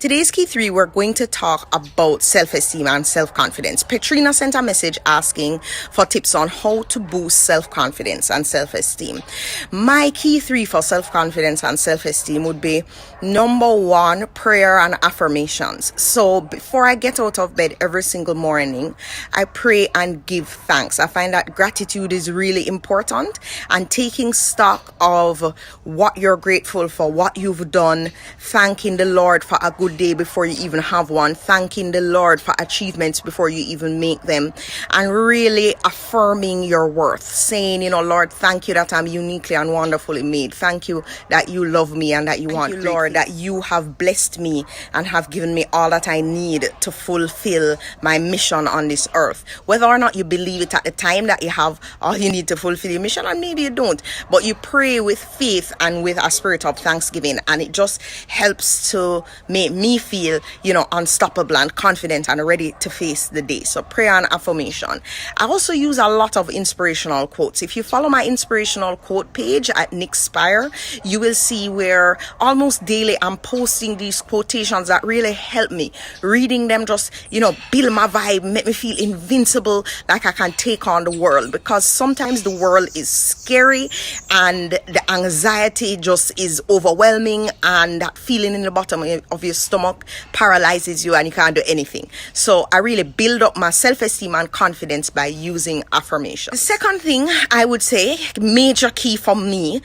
Today's key three, we're going to talk about self-esteem and self-confidence. Petrina sent a message asking for tips on how to boost self-confidence and self-esteem. My key three for self-confidence and self-esteem would be number one, prayer and affirmations. So before I get out of bed every single morning, I pray and give thanks. I find that gratitude is really important, and taking stock of what you're grateful for, what you've done, thanking the Lord for a good day before you even have one, thanking the Lord for achievements before you even make them, and really affirming your worth, saying, Lord, thank you that I'm uniquely and wonderfully made. Thank you that you love me and that you want, Lord, that you have blessed me and have given me all that I need to fulfill my mission on this earth. Whether or not you believe it at the time that you have all you need to fulfill your mission, and maybe you don't, but you pray with faith and with a spirit of thanksgiving, and it just helps to make me feel, unstoppable and confident and ready to face the day. So prayer and affirmation. I also use a lot of inspirational quotes. If you follow my inspirational quote page at Nickspire, you will see where almost daily I'm posting these quotations that really help me. Reading them just, build my vibe, make me feel invincible, like I can take on the world, because sometimes the world is scary and the anxiety just is overwhelming, and that feeling in the bottom of your stomach paralyzes you and you can't do anything. So I really build up my self-esteem and confidence by using affirmation. The second thing I would say, major key for me,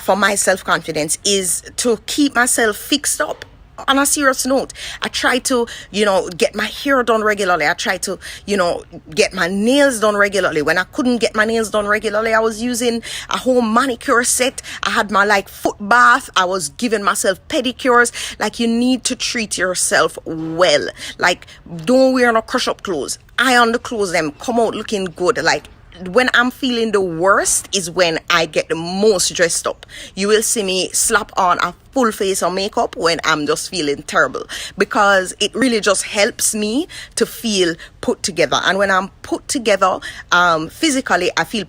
for my self-confidence, is to keep myself fixed up. On a serious note, I try to, get my hair done regularly. I try to, get my nails done regularly. When I couldn't get my nails done regularly, I was using a home manicure set. I had my foot bath. I was giving myself pedicures. You need to treat yourself well. Don't wear no crush up clothes. Iron the clothes, them come out looking good. When I'm feeling the worst is when I get the most dressed up. You will see me slap on a full face of makeup when I'm just feeling terrible, because it really just helps me to feel put together. And when I'm put together physically, I feel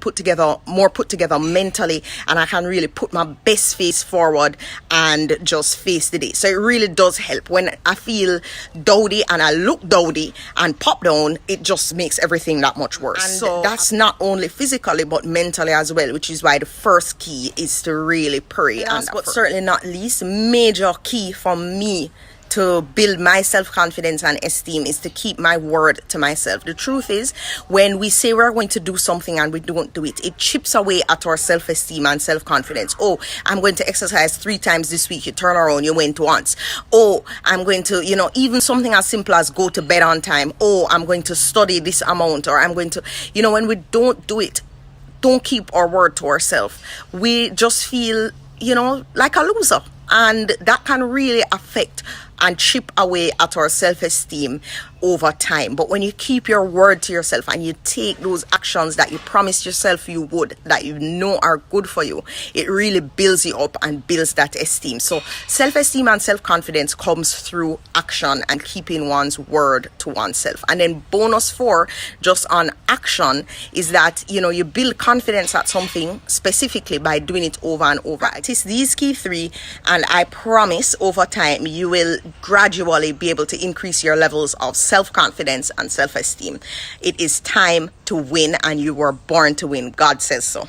more put together mentally, and I can really put my best face forward and just face the day. So it really does help. When I feel dowdy and I look dowdy and pop down, it just makes everything that much worse. And so that's not only physically but mentally as well, which is why the first key is to really pray. And but certainly not least, major key for me to build my self-confidence and esteem is to keep my word to myself. The truth is, when we say we're going to do something and we don't do it, it chips away at our self-esteem and self-confidence. Oh, I'm going to exercise 3 times this week. You turn around, you went once. Oh, I'm going to, even something as simple as go to bed on time. Oh, I'm going to study this amount, or I'm going to, when we don't do it, don't keep our word to ourselves. We just feel, like a loser. And that can really affect and chip away at our self-esteem over time. But when you keep your word to yourself and you take those actions that you promised yourself you would, that you know are good for you, it really builds you up and builds that esteem. So self-esteem and self-confidence comes through action and keeping one's word to oneself. And then bonus 4, just on action, is that you build confidence at something specifically by doing it over and over. Practice these key 3, and I promise over time you will gradually be able to increase your levels of self-confidence and self-esteem. It is time to win, and you were born to win. God says so.